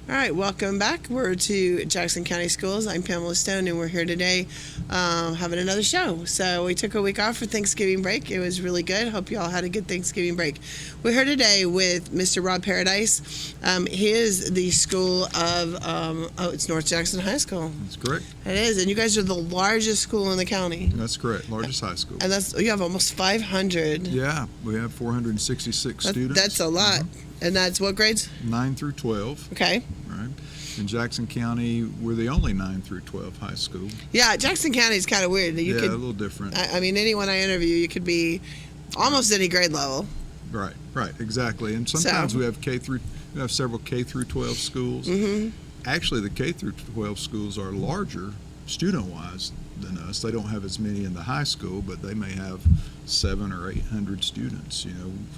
All right, welcome back. We're to Jackson County Schools. I'm Pamela Stone, and we're here today having another show. So we took a week off for Thanksgiving break. It was really good. Hope you all had a good Thanksgiving break. We're here today with Mr. Rob Paradise. He is the school of, it's North Jackson High School. That's correct. It is, and you guys are the largest school in the county. That's correct. Largest high school. And you have almost 500. Yeah, we have 466 students. That's a lot. And that's what grades? 9 through 12. Okay. Right. In Jackson County, we're the only 9 through 12 high school. Yeah, Jackson County is kind of weird. A little different. I mean, anyone I interview, you could be almost any grade level. Right, exactly. And sometimes we have several K through 12 schools. Mm-hmm. Actually, the K through 12 schools are larger student-wise than us. They don't have as many in the high school, but they may have 700 or 800 students,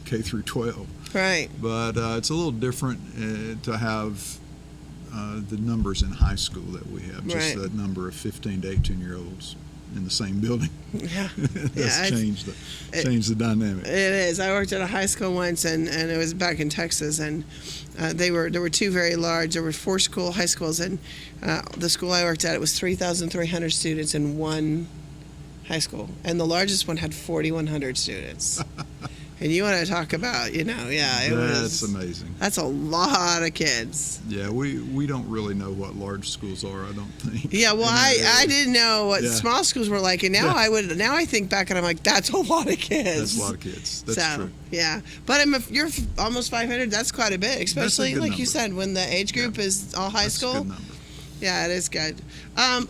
K through 12. Right. But it's a little different to have the numbers in high school that we have, just Right. the number of 15 to 18-year-olds in the same building. Yeah. That's changed the dynamic. It is. I worked at a high school once, and it was back in Texas, and there were two very large. There were 4 high schools, and the school I worked at, it was 3,300 students in one high school, and the largest one had 4,100 students. And you want to talk about, That's amazing. That's a lot of kids. Yeah, we don't really know what large schools are, I don't think. Yeah, well, I didn't know what small schools were like, and now now I think back and I'm like, that's a lot of kids. That's a lot of kids. That's true. Yeah, but you're almost 500. That's quite a bit, especially like you said, when the age group is all high school. That's a good number. Yeah, it is good.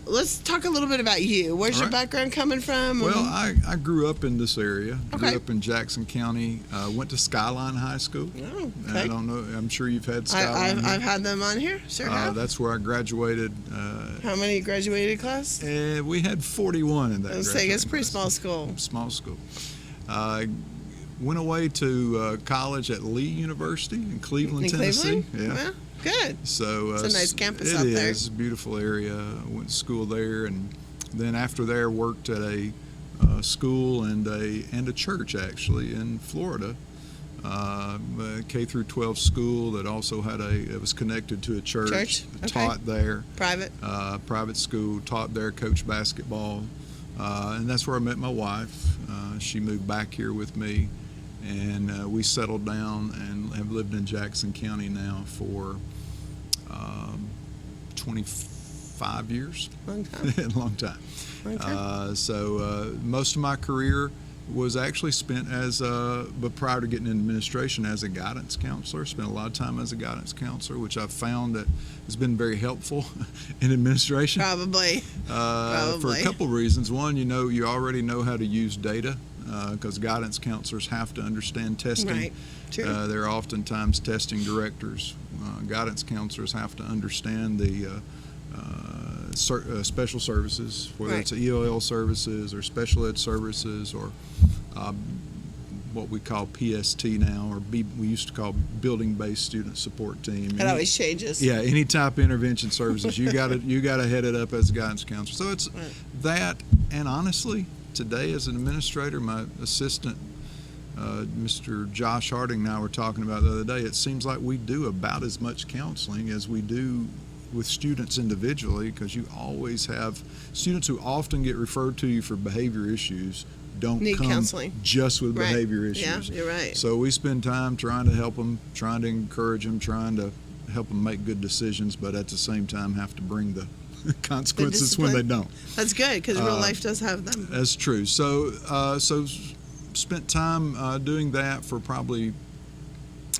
Let's talk a little bit about you. Where's your background coming from? Well, I grew up in this area. Okay. Grew up in Jackson County. Went to Skyline High School. Oh, okay. I don't know. I'm sure you've had Skyline. I've had them on here. Sure have. That's where I graduated. How many graduated class? We had 41 in that. I was saying it's a pretty small school. Small school. Went away to college at Lee University in Cleveland, Tennessee. Yeah. Well, good. So it's a nice campus out there. It is a beautiful area. Went to school there, and then after there worked at a school and a church actually in Florida. A K through 12 school that also it was connected to a church. Okay. Taught there. Private school. Taught there. Coached basketball, and that's where I met my wife. She moved back here with me. And we settled down and have lived in Jackson County now for 25 years. Long time. Long time. So most of my career was actually spent but prior to getting into administration, as a guidance counselor. Spent a lot of time as a guidance counselor, which I've found that has been very helpful in administration. Probably. For a couple of reasons. One, you already know how to use data. Because guidance counselors have to understand testing. Right. True. They're oftentimes testing directors. Guidance counselors have to understand the special services, whether it's EOL services or special ed services or what we call PST now, or we used to call building-based student support team. It always changes. Yeah, any type of intervention services, you got to head it up as a guidance counselor. So it's that, and honestly, today as an administrator, my assistant, Mr. Josh Harding, and I were talking about the other day, it seems like we do about as much counseling as we do with students individually, because you always have students who often get referred to you for behavior issues don't need come counseling just with behavior issues. Yeah, you're right. So we spend time trying to help them, trying to encourage them, trying to help them make good decisions, but at the same time have to bring the consequences when they don't. That's good, because real life does have them. That's true. So spent time doing that for probably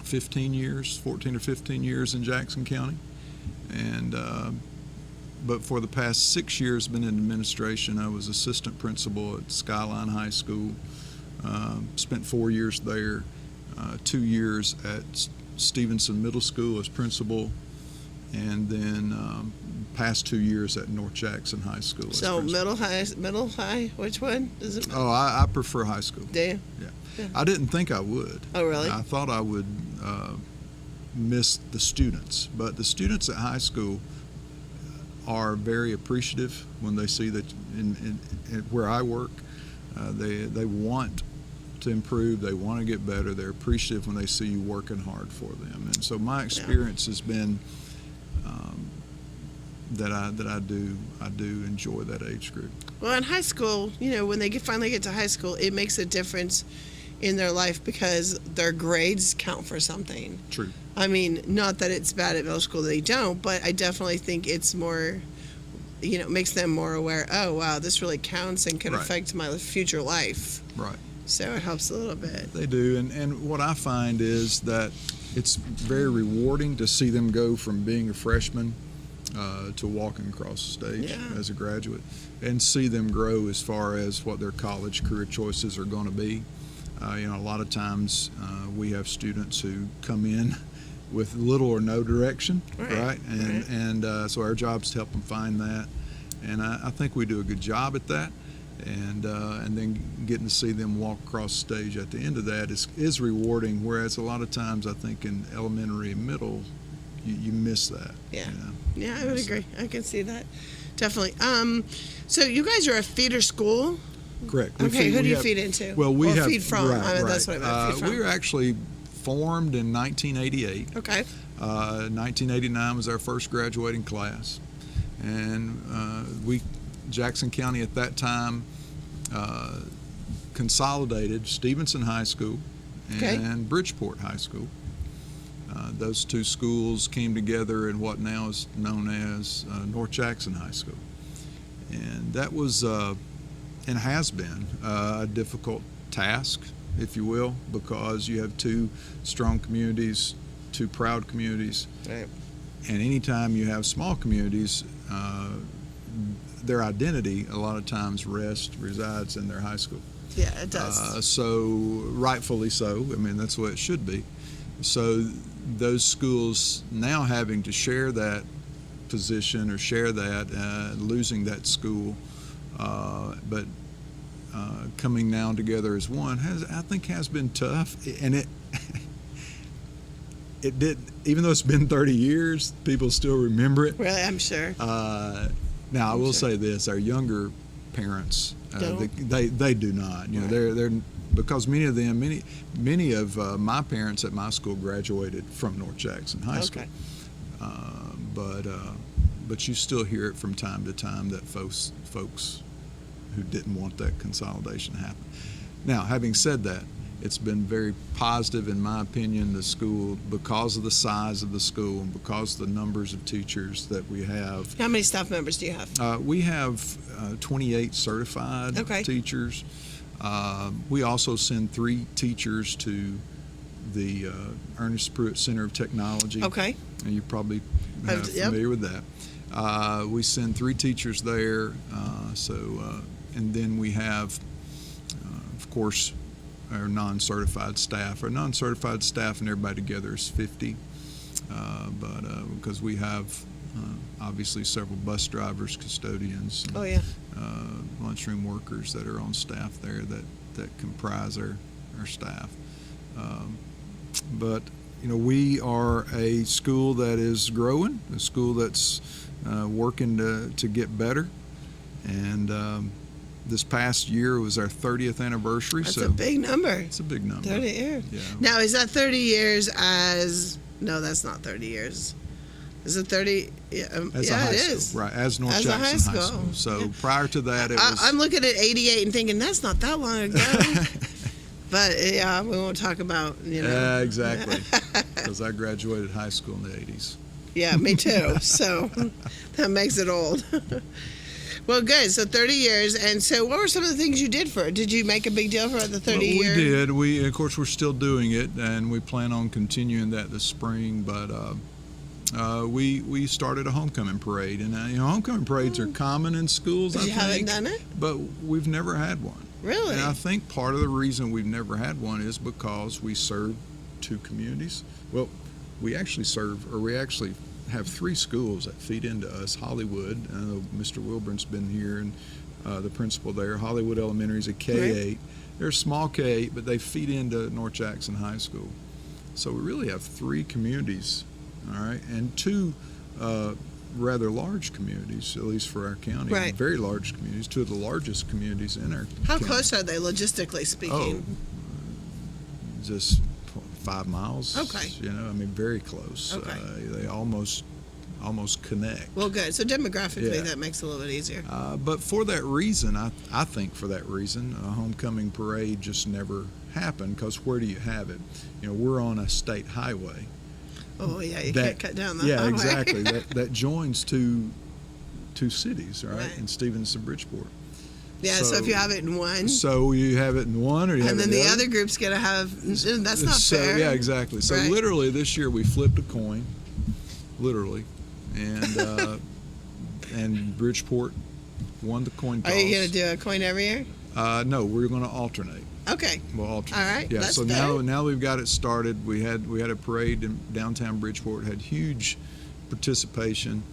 14 or 15 years in Jackson County, and but for the past 6 years been in administration. I was assistant principal at Skyline High School. Spent 4 years there, 2 years at Stevenson Middle School as principal, and then past 2 years at North Jackson High School. So middle high, which one is it? Oh, I prefer high school. Do you? Yeah. I didn't think I would. Oh, really? I thought I would miss the students, but the students at high school are very appreciative when they see that in where I work, they want to improve, they want to get better, they're appreciative when they see you working hard for them. And so my experience has been I do enjoy that age group. Well, in high school, when they finally get to high school, it makes a difference in their life because their grades count for something. True. I mean, not that it's bad at middle school they don't, but I definitely think it's more, makes them more aware, oh, wow, this really counts and can Right. affect my future life. Right. So it helps a little bit. They do, and what I find is that it's very rewarding to see them go from being a freshman to walking across the stage Yeah. as a graduate, and see them grow as far as what their college career choices are going to be. A lot of times we have students who come in with little or no direction, right? And so our job is to help them find that, and I think we do a good job at that. And then getting to see them walk across the stage at the end of that is rewarding. Whereas a lot of times I think in elementary and middle, you miss that. Yeah. You know? Yeah, I would agree. I can see that. Definitely. So you guys are a feeder school? Correct. Okay, who do you feed into? Well, we or have feed from. Right, right. That's what I meant. Feed from. We were actually formed in 1988. Okay. 1989 was our first graduating class, and Jackson County at that time consolidated Stevenson High School and Bridgeport High School. Those two schools came together in what now is known as North Jackson High School, and that was and has been a difficult task, if you will, because you have two strong communities, two proud communities, Right. and anytime you have small communities, their identity a lot of times resides in their high school. Yeah, it does. So rightfully so. I mean, that's what it should be. So those schools now having to share that position or share that, losing that school, but coming now together as one I think has been tough, and it did, even though it's been 30 years, people still remember it. Really, I'm sure. Now I will say this: our younger parents, they do not. They're because many of my parents at my school graduated from North Jackson High School. But you still hear it from time to time that folks who didn't want that consolidation to happen. Now, having said that, it's been very positive, in my opinion, the school, because of the size of the school and because of the numbers of teachers that we have. How many staff members do you have? We have 28 certified teachers. We also send 3 teachers to the Ernest Pruitt Center of Technology. Okay. And you're probably familiar with that. We send 3 teachers there. And then we have, of course, our non-certified staff. Our non-certified staff and everybody together is 50, because we have obviously several bus drivers, custodians, and, lunchroom workers that are on staff there that comprise our staff. But we are a school that is growing, a school that's working to get better, and this past year was our 30th anniversary. That's a big number. It's a big number. 30 years. Yeah. Now, is that 30 years as... No, that's not 30 years. Is it 30? Yeah, as a high it school, is. right? As North As a Jackson high High school. School. So prior to that, it was. I'm looking at 88 and thinking, that's not that long ago. But, yeah, we won't talk about, Yeah, exactly. Because I graduated high school in the 80s. Yeah, me too. So that makes it old. Well, good. So 30 years. And so what were some of the things you did for it? Did you make a big deal for the 30 years? We did. Of course, we're still doing it, and we plan on continuing that this spring. But we started a homecoming parade. And, homecoming parades are common in schools, I think. You haven't done it? But we've never had one. Really? And I think part of the reason we've never had one is because we serve 2 communities. Well, we actually have 3 schools that feed into us. Hollywood, I know Mr. Wilburn's been here, and the principal there. Hollywood Elementary is a K-8. Right. They're a small K-8, but they feed into North Jackson High School. So we really have 3 communities, all right, and 2 rather large communities, at least for our county. Right. Very large communities, 2 of the largest communities in our How county. close are they, logistically speaking? Just 5 miles. Okay. Very close. Okay. They almost almost connect. Well, good. So demographically, Yeah. that makes it a little bit easier. But for that reason, I think for that reason, a homecoming parade just never happened, because where do you have it? We're on a state highway. Oh, yeah, you can't cut down the Yeah, highway. exactly. that joins two cities, right? In Stevens and Bridgeport. Yeah, so if you have it in one, So you have it in one, or you have and it then in the other group's going to have, that's not so, fair. Yeah, exactly. So Right. literally this year we flipped a coin, literally, and and Bridgeport won the coin toss. Are you going to do a coin every year? No, we're going to alternate. Okay. We'll alternate. All right, Yeah. that's So fair. now we've got it started. We had a parade in downtown Bridgeport. Had huge participation.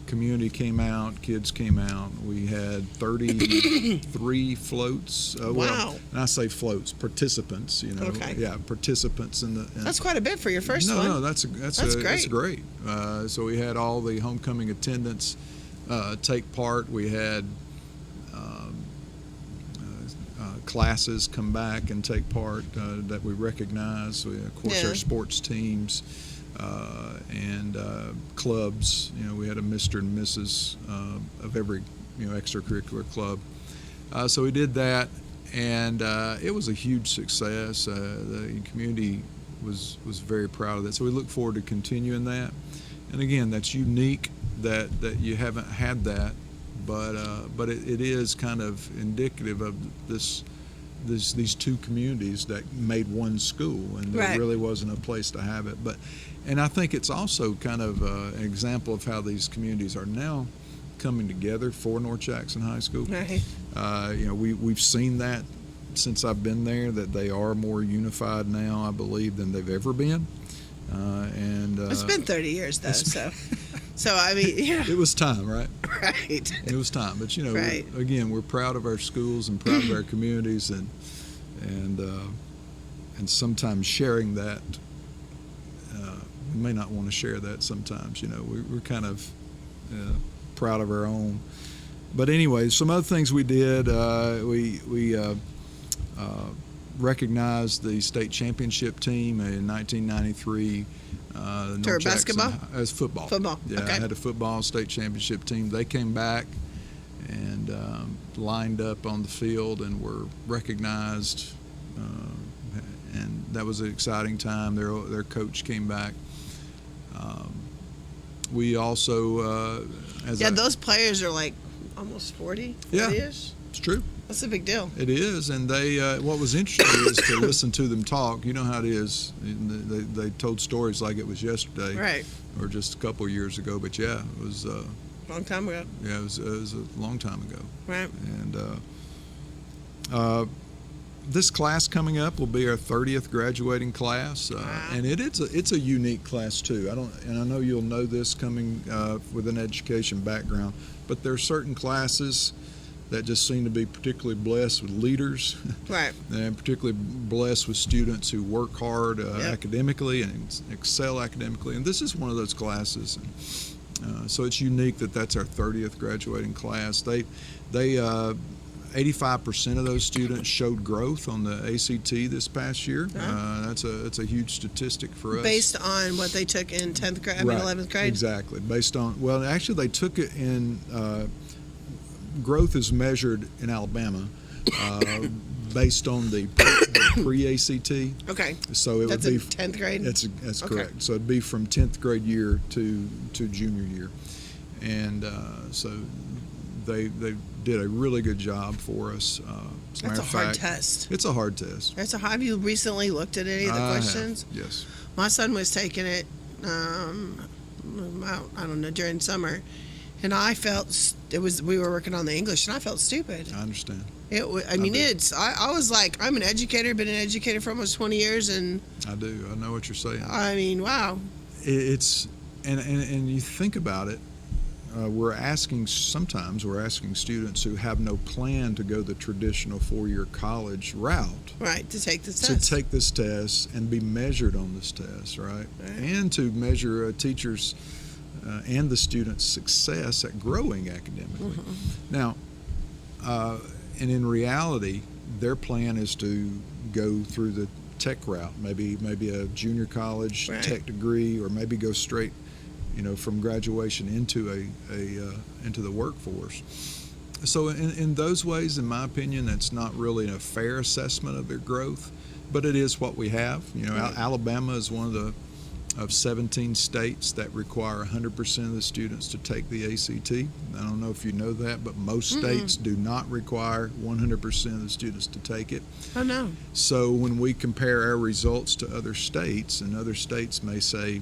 Community came out, kids came out. We had 33 floats. Wow. And I say floats, participants. Okay. Yeah, participants in the. That's quite a bit for your first one. No, that's great. That's great. So we had all the homecoming attendants take part. We had classes come back and take part that we recognize. Of course, Yeah. our sports teams and clubs. We had a Mr. and Mrs. Of every extracurricular club. So we did that, and it was a huge success. The community was very proud of that. So we look forward to continuing that. And again, that's unique that you haven't had that, but it is kind of indicative of these two communities that made one school, and there Right. really wasn't a place to have it. And I think it's also kind of an example of how these communities are now coming together for North Jackson High School. Right. We've seen that since I've been there, that they are more unified now, I believe, than they've ever been. It's been 30 years, though, so I mean, yeah. It was time, right? Right. It was time, but Right. again, we're proud of our schools and proud of our communities, and sometimes sharing that. We may not want to share that sometimes. We're kind of proud of our own. But anyway, some other things we did. We recognized the state championship team in 1993. North Jackson basketball? As football. Football, Yeah, okay. I had a football state championship team. They came back and lined up on the field and were recognized, and that was an exciting time. Their coach came back. We also, Those players are like almost 40, Yeah. 40-ish. it's true. That's a big deal. It is, and they. What was interesting is to listen to them talk. You know how it is. They told stories like it was yesterday, Right. or just a couple of years ago. But yeah, it was. Long time ago. Yeah, it was a long time ago. Right. And this class coming up will be our 30th graduating class, Wow. and it's a unique class too. I know you'll know this coming with an education background, but there are certain classes that just seem to be particularly blessed with leaders, Right. and particularly blessed with students who work hard academically and excel academically. And this is one of those classes. So it's unique that that's our 30th graduating class. They 85% of those students showed growth on the ACT this past year. That's a huge statistic for us. Based on what they took in 10th grade, Right. 11th grade? Exactly. Actually they took it in, growth is measured in Alabama based on the pre-ACT. Okay. So it That's would be in 10th grade? That's Okay. correct. So it'd be from 10th grade year to junior year, and so they did a really good job for us. As That's matter a of hard fact, test. It's a hard test. Have you recently looked at any of the I have, questions? yes. My son was taking it, I don't know, during summer, and I felt we were working on the English, and I felt stupid. I understand. I was like, I'm an educator, been an educator for almost 20 years, and I do. I know what you're saying. I mean, wow. It's and you think about it. Sometimes we're asking students who have no plan to go the traditional 4-year college route Right, to take this to test. take this test and be measured on this test, right? And to measure a teacher's and the student's success at growing academically. Now, and in reality, their plan is to go through the tech route, maybe a junior college Right. tech degree, or maybe go straight from graduation into into the workforce. So in those ways, in my opinion, that's not really a fair assessment of their growth, but it is what we have. Right. Alabama is one of 17 states that require 100% of the students to take the ACT. I don't know if you know that, but most states do not require 100% of the students to take it. Oh, no. So when we compare our results to other states, and other states may say,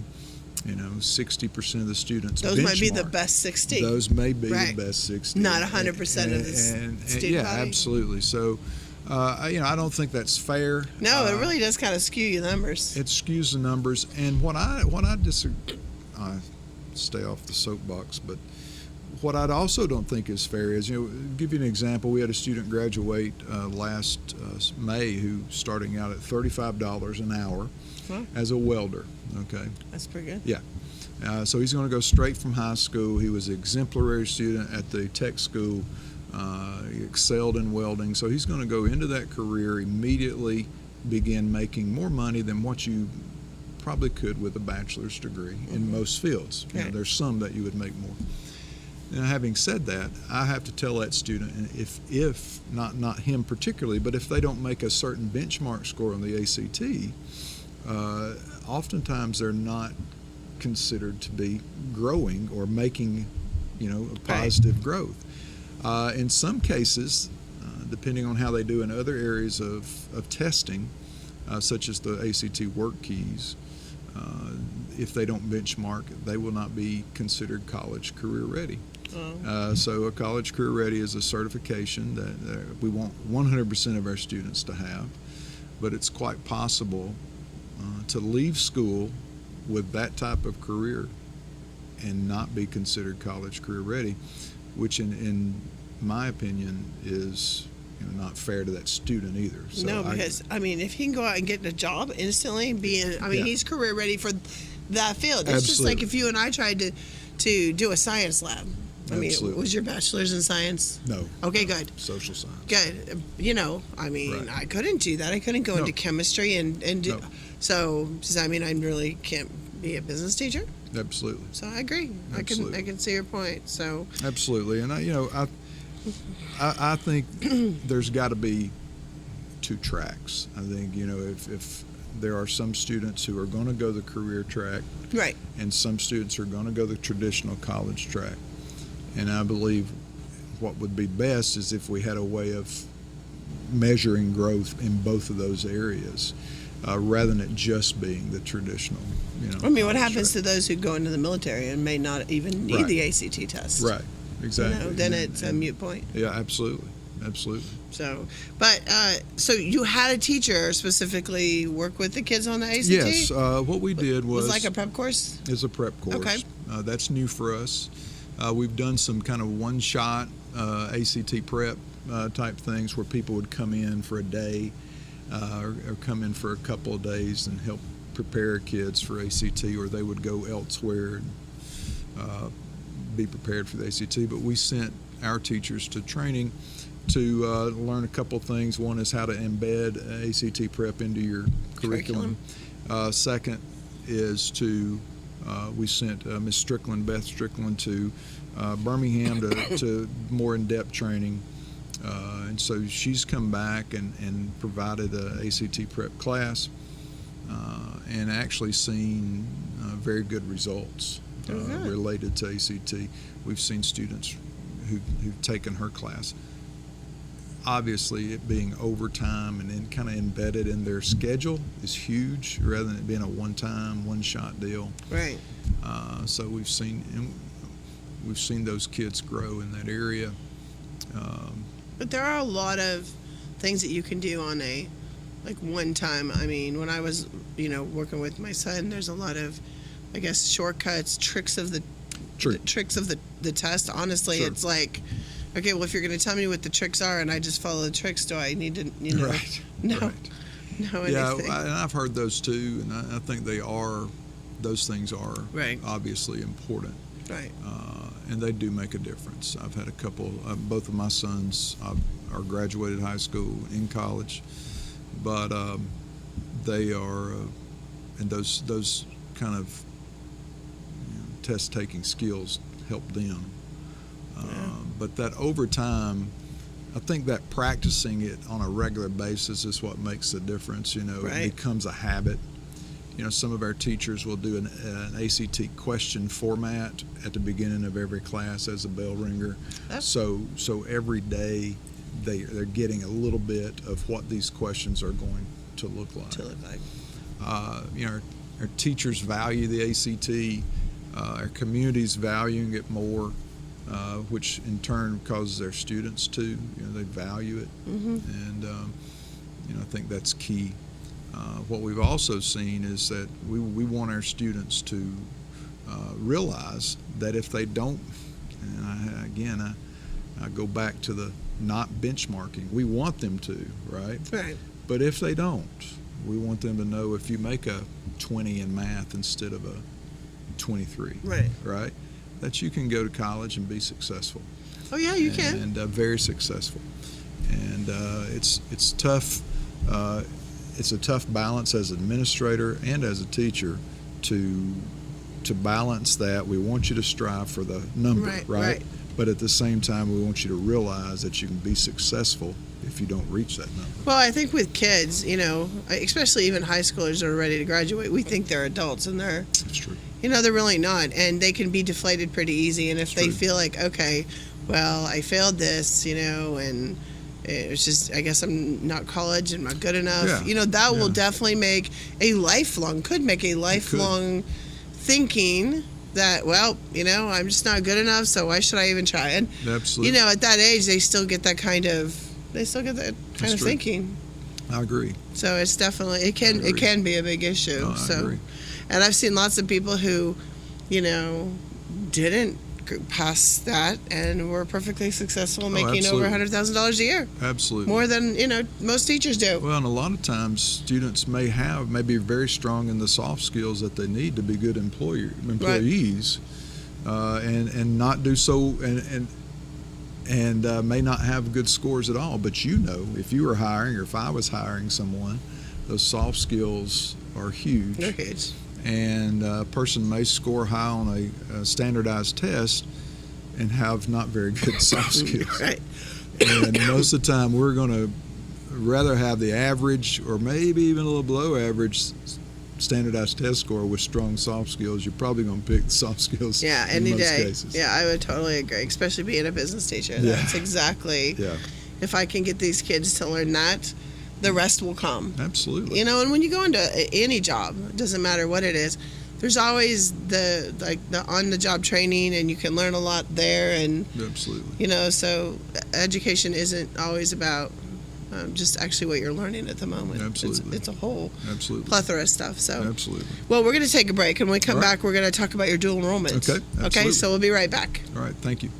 60% of the students Those might be the benchmark. best 60. Those may be Right. the best 60. Not 100% of the student yeah, body. absolutely. So, I don't think that's fair. No, it really does kind of skew your numbers. It skews the numbers, and what I disagree. I stay off the soapbox, but what I also don't think is fair is, give you an example. We had a student graduate last May who starting out at $35 an hour Huh? as a welder. Okay. That's pretty good. Yeah. So he's going to go straight from high school. He was an exemplary student at the tech school. He excelled in welding. So he's going to go into that career, immediately begin making more money than what you probably could with a bachelor's degree in most fields. Right. There's some that you would make more. Now, having said that, I have to tell that student, and if not him particularly, but if they don't make a certain benchmark score on the ACT, oftentimes they're not considered to be growing or making, a positive growth. In some cases, depending on how they do in other areas of testing, such as the ACT work keys, if they don't benchmark, they will not be considered college career ready. So a college career ready is a certification that we want 100% of our students to have, but it's quite possible to leave school with that type of career and not be considered college career ready, which in my opinion is not fair to that student either. So No, because if he can go out and get a job instantly, he's career ready for that field. It's just like if you and I tried to do a science lab. Absolutely. Was your bachelor's in science? No. Okay, good. Social science. Good. Right. I couldn't do that. I couldn't go into chemistry and do. No. So does that mean I really can't be a business teacher? Absolutely. So I agree. Absolutely. I can see your point. So Absolutely, and I think there's got to be two tracks. I think if there are some students who are going to go the career track, right. and some students are going to go the traditional college track, and I believe what would be best is if we had a way of measuring growth in both of those areas, rather than it just being the traditional. What happens to those who go into the military and may not even need the ACT test? Right. Exactly. Then it's a mute point. Yeah, absolutely. So, so you had a teacher specifically work with the kids on the ACT? Yes. What we did was like a prep course? is a prep course. Okay. That's new for us. We've done some kind of one-shot ACT prep type things where people would come in for a day or come in for a couple of days and help prepare kids for ACT, or they would go elsewhere and be prepared for the ACT. But we sent our teachers to training to learn a couple of things. One is how to embed ACT prep into your curriculum. Second is we sent Miss Strickland, Beth Strickland, to Birmingham to more in-depth training. And so she's come back and provided an ACT prep class and actually seen very good results related to ACT. We've seen students who've taken her class. Obviously, it being overtime and then kind of embedded in their schedule is huge, rather than it being a one-time, one-shot deal. Right. So we've seen those kids grow in that area. But there are a lot of things that you can do on a one time. When I was working with my son, there's a lot of shortcuts, tricks of the test. Honestly, Sure. It's like, okay, well, if you're going to tell me what the tricks are and I just follow the tricks, do I need to Right. know Yeah, anything? and I've heard those too, and I think those things are Right. obviously important. Right. And they do make a difference. I've had a couple, both of my sons are graduated high school, in college, but they are, and those kind of test-taking skills help them. But that over time, I think that practicing it on a regular basis is what makes the difference. Right. It becomes a habit. Some of our teachers will do an ACT question format at the beginning of every class as a bell ringer. So every day they're getting a little bit of what these questions are going to look like. Our teachers value the ACT. Our community's valuing it more, which in turn causes their students to. They value it, and I think that's key. What we've also seen is that we want our students to realize that if they don't, and I go back to the not benchmarking. We want them to, right? Right. But if they don't, we want them to know if you make a 20 in math instead of a 23, right? That you can go to college and be successful. Oh yeah, you can. And very successful. And it's tough. It's a tough balance as an administrator and as a teacher to balance that. We want you to strive for the number, right? But at the same time, we want you to realize that you can be successful if you don't reach that number. Well, I think with kids, especially even high schoolers that are ready to graduate, we think they're adults, and That's true. they're really not, and they can be deflated pretty easy. And if they feel like, okay, well, I failed this, and it's just, I guess I'm not college and not good enough. That will definitely make a lifelong thinking that, well, I'm just not good enough, so why should I even try? And absolutely, at that age, they still get that kind of thinking. I agree. So it's definitely it can be a big issue. No, I agree. And I've seen lots of people who, didn't pass that and were perfectly successful, making over $100,000 a year. Absolutely. More than most teachers do. Well, and a lot of times students may be very strong in the soft skills that they need to be good employees, and not do so, and may not have good scores at all. But if you were hiring, or if I was hiring someone, those soft skills are huge. They're huge. And a person may score high on a standardized test and have not very good soft skills. Right. And most of the time, we're going to rather have the average, or maybe even a little below average, standardized test score with strong soft skills. You're probably going to pick the soft skills. Yeah, in any most day. cases. Yeah, I would totally agree, especially being a business teacher. That's exactly. Yeah. If I can get these kids to learn that, the rest will come. Absolutely. And when you go into any job, it doesn't matter what it is, there's always the on-the-job training, and you can learn a lot there. And absolutely. So education isn't always about just actually what you're learning at the moment. Absolutely. It's a whole absolutely plethora of stuff. So absolutely. Well, we're going to take a break, and when we come back, we're going to talk about your dual enrollment. Okay. Absolutely. Okay. So we'll be right back. All right. Thank you.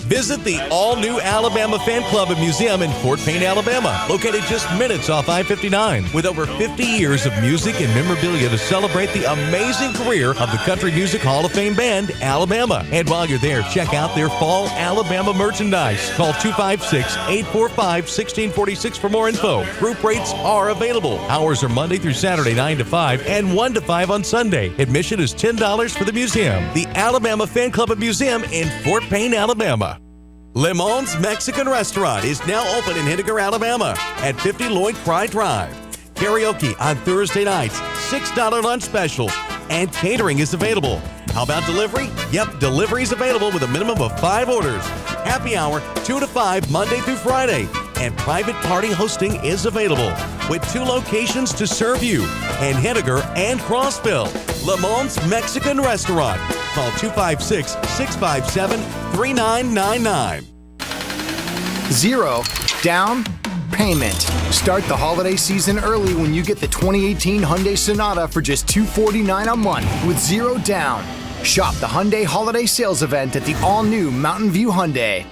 Visit the all-new Alabama Fan Club and Museum in Fort Payne, Alabama, located just minutes off I-59. With over 50 years of music and memorabilia to celebrate the amazing career of the Country Music Hall of Fame band, Alabama. And while you're there, check out their fall Alabama merchandise. Call 256-845-1646 for more info. Group rates are available. Hours are Monday through Saturday, 9 to 5, and 1 to 5 on Sunday. Admission is $10 for the museum. The Alabama Fan Club and Museum in Fort Payne, Alabama. Le Mans Mexican Restaurant is now open in Henniker, Alabama at 50 Lloyd Cry Drive. Karaoke on Thursday nights, $6 lunch specials, and catering is available. How about delivery? Yep, delivery is available with a minimum of 5 orders. Happy hour 2 to 5 Monday through Friday, and private party hosting is available with 2 locations to serve you in Henniker and Crossville. Le Mans Mexican Restaurant. Call 256-657-3999. 0 down payment. Start the holiday season early when you get the 2018 Hyundai Sonata for just $249 a month with 0 down. Shop the Hyundai Holiday Sales Event at the all-new Mountain View Hyundai.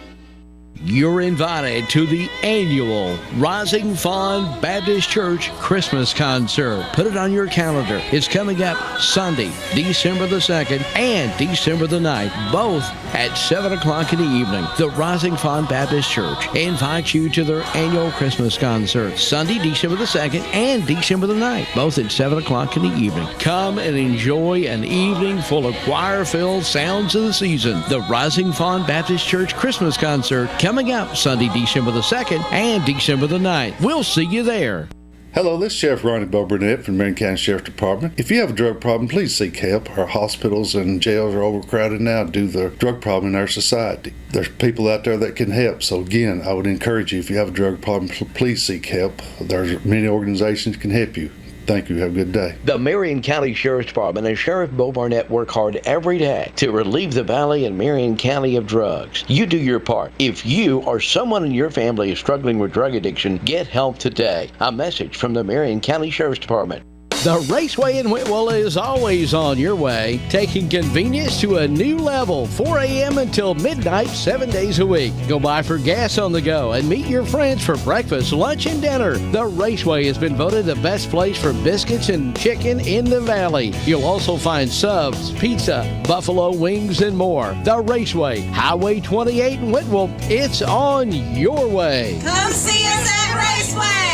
You're invited to the annual Rising Fawn Baptist Church Christmas Concert. Put it on your calendar. It's coming up Sunday, December the 2nd and December the 9th, both at 7 o'clock in the evening. The Rising Fund Baptist Church invites you to their annual Christmas concert, Sunday, December the 2nd and December the 9th, both at 7 o'clock in the evening. Come and enjoy an evening full of choir-filled sounds of the season. The Rising Fund Baptist Church Christmas concert coming up Sunday, December the 2nd and December the 9th. We'll see you there. Hello, this is Sheriff Ronnie Bo Burnett from Marion County Sheriff's Department. If you have a drug problem, please seek help. Our hospitals and jails are overcrowded now due to the drug problem in our society. There's people out there that can help. So again, I would encourage you, if you have a drug problem, please seek help. There's many organizations that can help you. Thank you. Have a good day. The Marion County Sheriff's Department and Sheriff Bo Barnett work hard every day to relieve the Valley and Marion County of drugs. You do your part. If you or someone in your family is struggling with drug addiction, get help today. A message from the Marion County Sheriff's Department. The Raceway in Whitwell is always on your way, taking convenience to a new level, 4 a.m. until midnight, 7 days a week. Go by for gas on the go and meet your friends for breakfast, lunch, and dinner. The Raceway has been voted the best place for biscuits and chicken in the Valley. You'll also find subs, pizza, buffalo wings, and more. The Raceway, Highway 28 in Whitwell. It's on your way. Come see us at Raceway.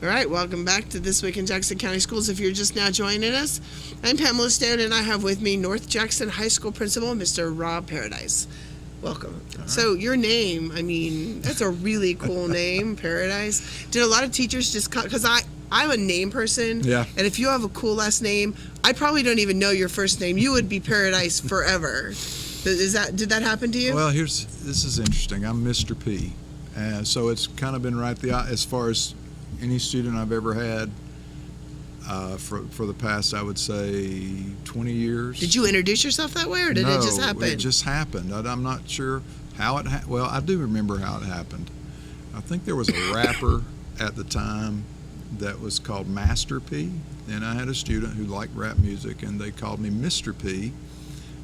All right, welcome back to This Week in Jackson County Schools. If you're just now joining us, I'm Pamela Stone, and I have with me North Jackson High School Principal, Mr. Rob Paradise. Welcome. So your name, I mean, that's a really cool name, Paradise. Did a lot of teachers just come, because I'm a name person, Yeah. and if you have a cool last name, I probably don't even know your first name. You would be Paradise forever. Did that happen to you? Well, this is interesting. I'm Mr. P. So it's kind of been right as far as any student I've ever had for the past, I would say, 20 years. Did you introduce yourself that way, or did it just happen? No, it just happened. I'm not sure how it happened. Well, I do remember how it happened. I think there was a rapper at the time that was called Master P, and I had a student who liked rap music, and they called me Mr. P,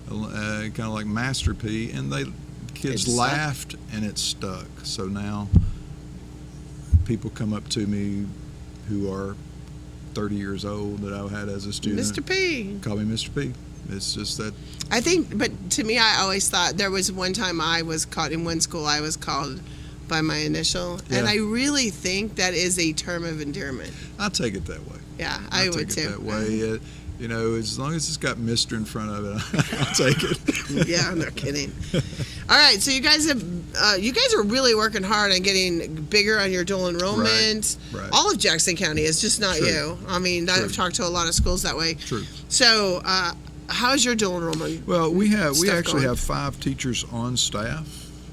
kind of like Master P, and kids laughed, and it stuck. So now people come up to me who are 30 years old that I had as a student. Mr. P. Call me Mr. P. It's just that. I think, but to me, I always thought there was one time I was called, in one school, I was called by my initial. Yeah. And I really think that is a term of endearment. I take it that way. Yeah, I would take it too. that way. You know, as long as it's got Mr. in front of it, I'll take it. Yeah, I'm not kidding. All right, so you guys are really working hard on getting bigger on your dual enrollment. Right. All of Jackson County is just not True. you. I mean, True. I've talked to a lot of schools that way. True. So, how's your dual enrollment? Well, we stuff actually going? have 5 teachers on staff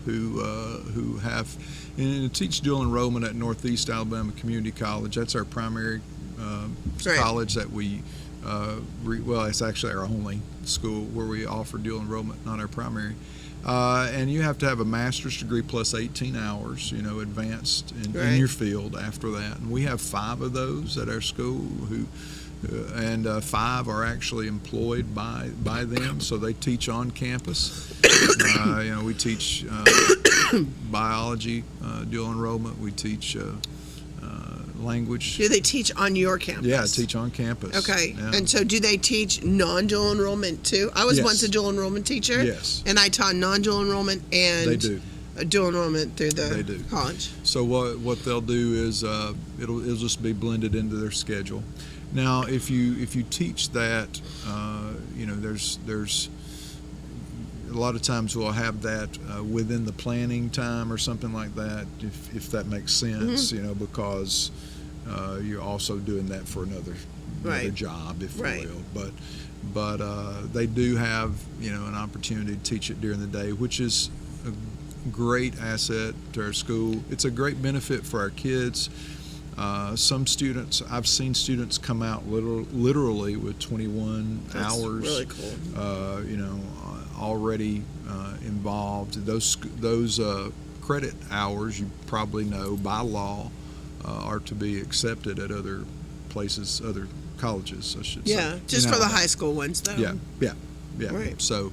who have and teach dual enrollment at Northeast Alabama Community College. That's our primary Right. college that we. Well, it's actually our only school where we offer dual enrollment, not our primary. And you have to have a master's degree plus 18 hours, advanced in your field after that. And we have 5 of those at our school and 5 are actually employed by them, so they teach on campus. We teach biology, dual enrollment. We teach language. Do they teach on your campus? Yeah, teach on campus. Okay. Yeah. And so do they teach non-dual enrollment too? I was Yes. once a dual enrollment teacher. Yes. And I taught non-dual enrollment and They do. dual enrollment through the They do. college. So what they'll do is it'll just be blended into their schedule. Now, if you teach that, there's a lot of times we'll have that within the planning time or something like that, if that makes sense, because you're also doing that for another Right. job, if Right. you will. But they do have an opportunity to teach it during the day, which is a great asset to our school. It's a great benefit for our kids. Some students, I've seen students come out literally with 21 That's hours. really cool. Already involved. Those credit hours, you probably know by law, are to be accepted at other places, other colleges, I should say. Yeah, just in for the Alabama. high school ones though. Yeah. Right. So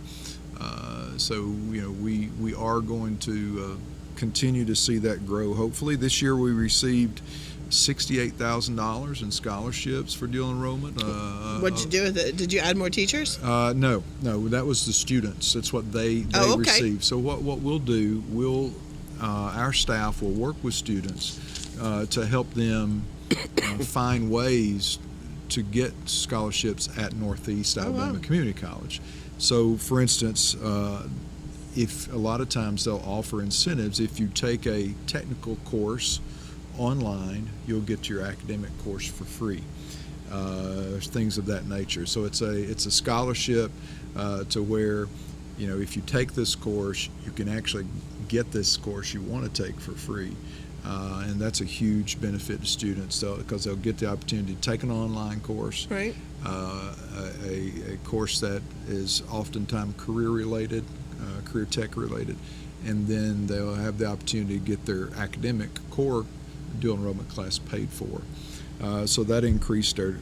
we are going to continue to see that grow. Hopefully, this year we received $68,000 in scholarships for dual enrollment. What'd you do with it? Did you add more teachers? No, that was the students. That's what they Oh, okay. receive. So what we'll do, our staff will work with students to help them find ways to get scholarships at Northeast Alabama wow. Community College. So, for instance, if a lot of times they'll offer incentives, if you take a technical course online, you'll get your academic course for free. Things of that nature. So it's a scholarship to where, if you take this course, you can actually get this course you want to take for free. And that's a huge benefit to students because they'll get the opportunity to take an online course, Right. A course that is oftentimes career related, career tech related, and then they'll have the opportunity to get their academic core dual enrollment class paid for. So that increased our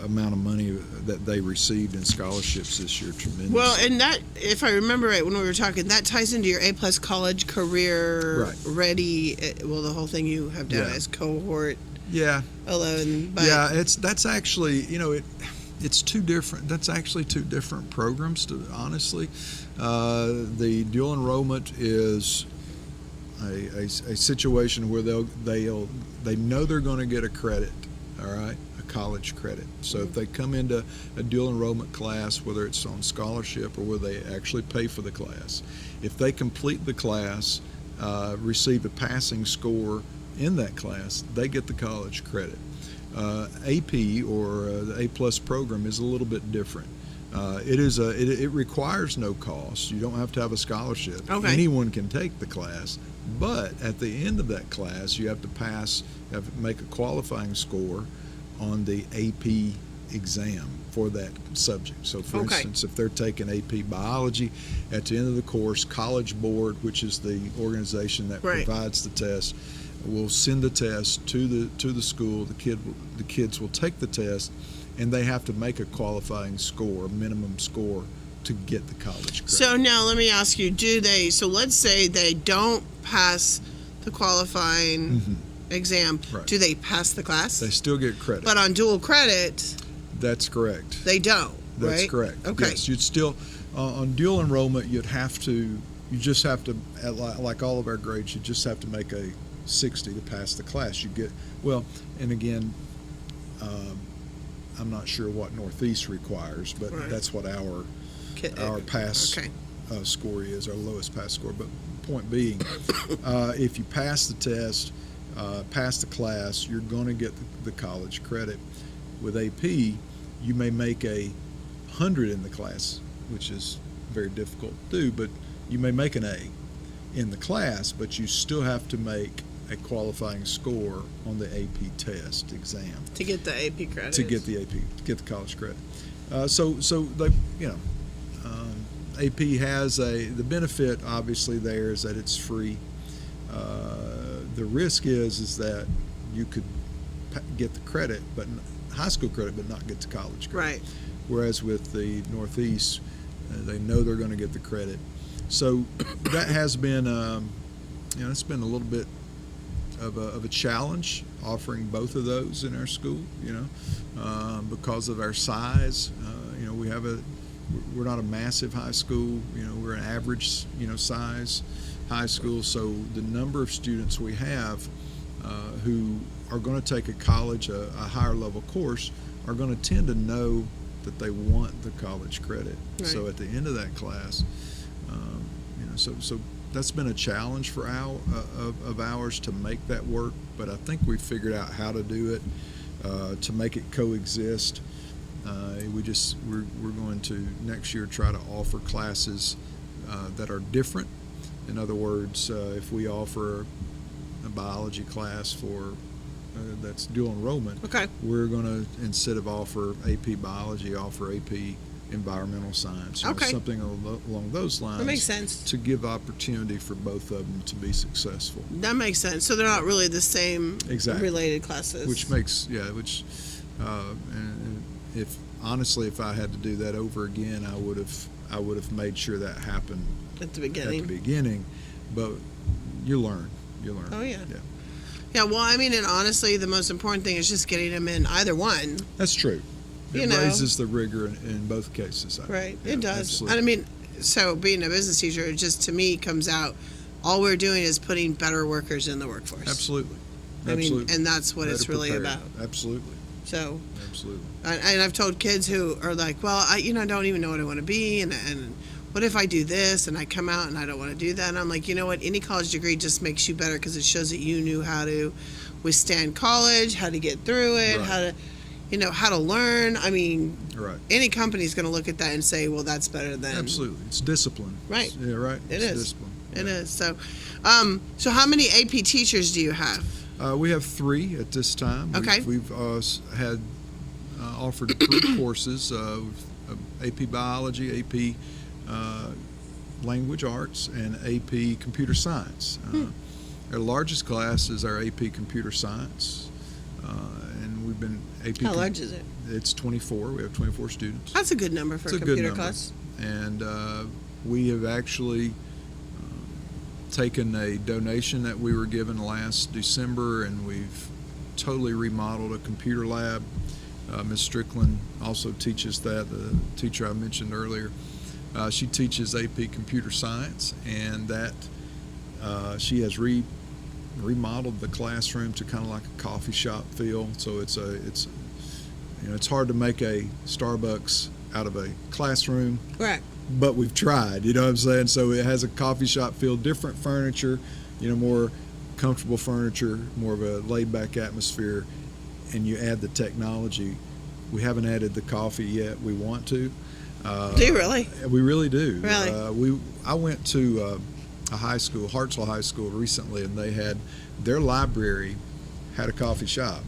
amount of money that they received in scholarships this year tremendously. Well, and that, if I remember right, when we were talking, that ties into your A+ college career Right. ready. Well, the whole thing you have down Yeah. as cohort yeah, 11. But yeah, that's actually it's two different. That's actually two different programs. Honestly, the dual enrollment is a situation where they know they're going to get a credit, all right, a college credit. So if they come into a dual enrollment class, whether it's on scholarship or whether they actually pay for the class, if they complete the class, receive a passing score in that class, they get the college credit. AP or the A+ program is a little bit different. It requires no cost. You don't have to have a scholarship. Okay. Anyone can take the class, but at the end of that class, you have to make a qualifying score on the AP exam for that subject. So, for Okay. instance, if they're taking AP biology, at the end of the course, College Board, which is the organization that Right. provides the test, will send the test to the school. The kids will take the test, and they have to make a qualifying score, a minimum score, to get the college credit. So now let me ask you, so let's say they don't pass the qualifying exam. Right. Do they pass the class? They still get credit. But on dual credit, That's correct. they don't, That's right? correct. Okay. Yes, you'd still on dual enrollment. You just have to, like all of our grades, you just have to make a 60 to pass the class. You get and again, I'm not sure what Northeast requires, but Right. that's what our pass Okay. score is, our lowest pass score. But point being, if you pass the test, pass the class, you're going to get the college credit. With AP, you may make 100 in the class, which is very difficult to do, but you may make an A in the class, but you still have to make a qualifying score on the AP test exam To get the AP credit. to get the college credit. So they, AP has the benefit obviously there is that it's free. The risk is that you could get the credit, but high school credit, but not get the college credit. Right. Whereas with the Northeast, they know they're going to get the credit. So that has been, it's been a little bit of a challenge offering both of those in our school. Because of our size. We're not a massive high school. We're an average, size high school. So the number of students we have who are going to take a higher level course are going to tend to know that they want the college credit. Right. So at the end of that class, so that's been a challenge for of ours to make that work. But I think we figured out how to do it to make it coexist. We're going to next year try to offer classes that are different. In other words, if we offer a biology class for that's dual enrollment, Okay. we're going to, instead of offer AP biology, offer AP environmental science, Okay. something along those lines. That makes sense. To give opportunity for both of them to be successful. That makes sense. So they're not really the same Exactly. related classes. And if I had to do that over again, I would have made sure that happened at the beginning. but you learn. Oh, yeah. Yeah, well, I mean, and honestly, the most important thing is just getting them in either one. That's true. You It know. raises the rigor in both cases. Right, Yeah, it does. absolutely. And I mean, so being a business teacher, it just to me comes out, all we're doing is putting better workers in the workforce. Absolutely. I mean, Absolutely. and that's what it's Better really prepared. about. Absolutely. So, Absolutely. and I've told kids who are like, well, I don't even know what I want to be, and what if I do this and I come out and I don't want to do that? And I'm like, you know what? Any college degree just makes you better because it shows that you knew how to withstand college, how to get through it, Right. how to learn. I mean, Right. any company's going to look at that and say, well, that's better than Absolutely. It's discipline. Right. Yeah, right. It It's is. discipline. It Yeah. is. So, so how many AP teachers do you have? We have 3 at this time. Okay. We've had offered 3 courses: AP Biology, AP Language Arts, and AP Computer Science. Our largest class is our AP Computer Science, and we've been AP. How large is it? It's 24. We have 24 students. That's a good number for It's a a good computer number. class. And we have actually taken a donation that we were given last December, and we've totally remodeled a computer lab. Ms. Strickland also teaches that, the teacher I mentioned earlier. She teaches AP Computer Science, and that she has remodeled the classroom to kind of like a coffee shop feel. So it's hard to make a Starbucks out of a classroom, Right. but we've tried, you know what I'm saying? So it has a coffee shop feel, different furniture, more comfortable furniture, more of a laid back atmosphere, and you add the technology. We haven't added the coffee yet. We want to. Do you really? We really do. Really? I went to a high school, Hartsville High School, recently, and they had their library had a coffee shop.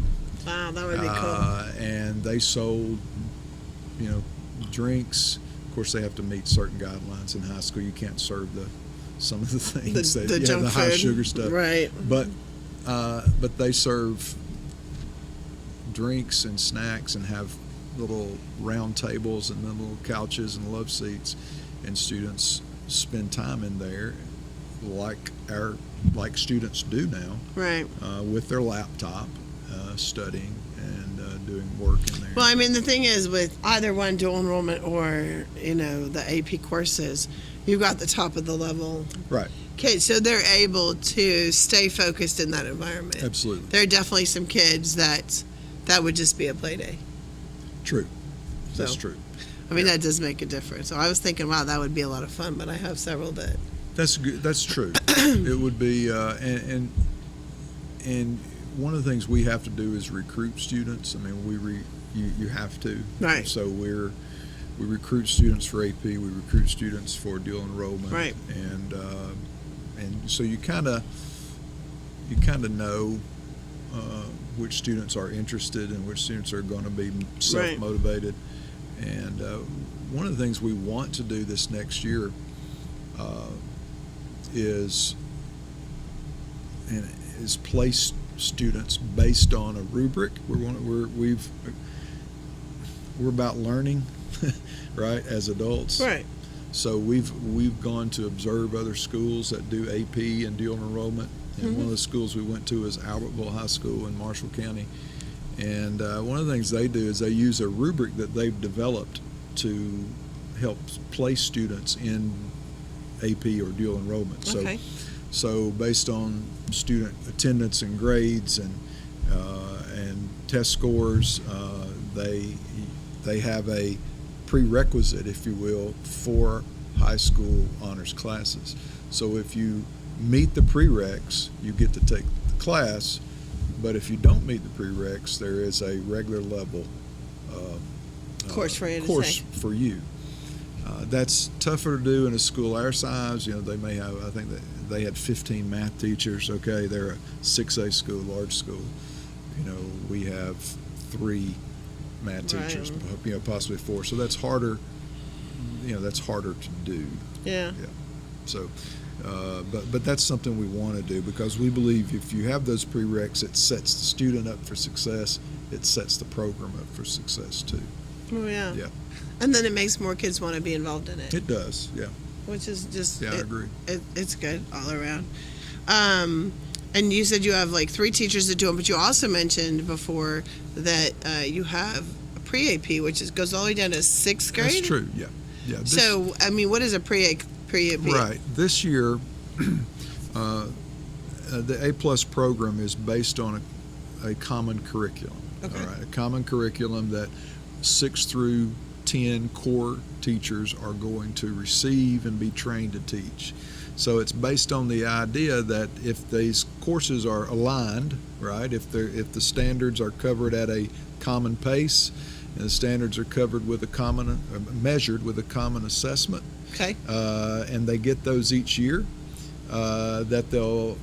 Wow, that would be cool. And they sold, drinks. Of course, they have to meet certain guidelines in high school. You can't serve some of the things The junk the high food. sugar stuff. Right. But they serve drinks and snacks and have little round tables and then little couches and love seats, and students spend time in there like students do now, Right. with their laptop, studying and doing work in there. Well, I mean, the thing is, with either one, dual enrollment or the AP courses, you've got the top of the level Right. kids, so they're able to stay focused in that environment. Absolutely. There are definitely some kids that would just be a play day. True. That's So- true. I mean, that does make a difference. So I was thinking, wow, that would be a lot of fun, but I have several that. That's good. That's true. It would be, and one of the things we have to do is recruit students. I mean, you have to. Right. So we recruit students for AP. We recruit students for dual enrollment. Right. And so you kind of know which students are interested and which students are going to be self-motivated. And one of the things we want to do this next year is place students based on a rubric. We're about learning, right, as adults. Right. So we've gone to observe other schools that do AP and dual enrollment. And one of the schools we went to is Albertville High School in Marshall County. And one of the things they do is they use a rubric that they've developed to help place students in AP or dual enrollment. Okay. So based on student attendance and grades and test scores, they have a prerequisite, if you will, for high school honors classes. So if you meet the prereqs, you get to take the class. But if you don't meet the prereqs, there is a regular level Course for you to course take. for you. That's tougher to do in a school our size. They may have, I think that they had 15 math teachers. Okay, they're a 6A school, large school. We have 3 math teachers, possibly 4. So that's harder. That's harder to do. Yeah. So, but that's something we want to do because we believe if you have those prereqs, it sets the student up for success. It sets the program up for success too. Oh, yeah. Yeah. And then it makes more kids want to be involved in it. It does. Yeah. Which is just. Yeah, I agree. It's good all around. And you said you have like 3 teachers that do them, but you also mentioned before that you have a pre-AP, which goes all the way down to 6th grade. That's true. Yeah. Yeah. So, I mean, what is a pre-AP? Right. This year, the A+ program is based on a common curriculum. Okay. All right. A common curriculum that 6 through 10 core teachers are going to receive and be trained to teach. So it's based on the idea that if these courses are aligned, right, if the standards are covered at a common pace, and the standards are covered with a common, measured with a common assessment, Okay. and they get those each year, that they'll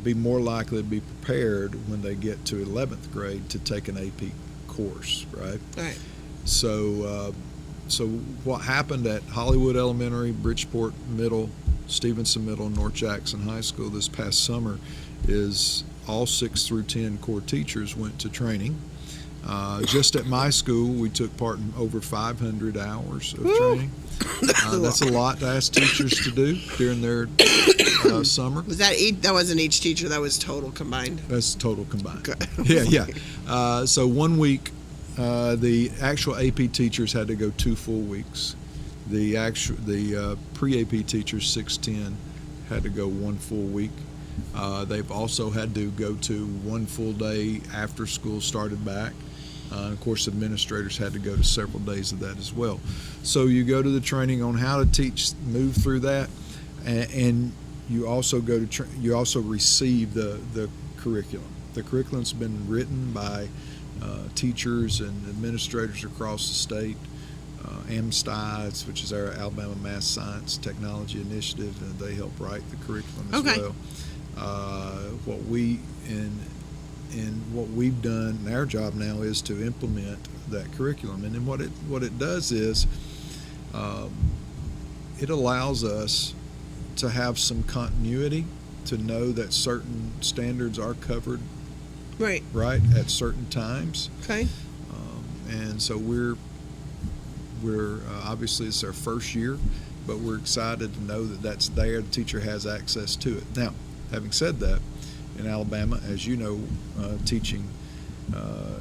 be more likely to be prepared when they get to 11th grade to take an AP course, right? All right. So what happened at Hollywood Elementary, Bridgeport Middle, Stevenson Middle, North Jackson High School this past summer is all 6 through 10 core teachers went to training. Just at my school, we took part in over 500 hours of training. That's a lot to ask teachers to do during their summer. Was that that wasn't each teacher, that was total combined? That's total combined. Okay. Yeah. So 1 week, the actual AP teachers had to go 2 full weeks. The pre-AP teachers, 610, had to go 1 full week. They've also had to go to 1 full day after school started back. Of course, administrators had to go to several days of that as well. So you go to the training on how to teach, move through that, and you also go to you also receive the curriculum. The curriculum's been written by teachers and administrators across the state. AMSTI, which is our Alabama Math Science Technology Initiative, and they help write the curriculum as well. What we've done, and our job now is to implement that curriculum. And then what it does is it allows us to have some continuity, to know that certain standards are covered Right. at certain times. Okay. And so we're obviously it's our first year, but we're excited to know that that's there. The teacher has access to it. Now, having said that, in Alabama, as you know, teaching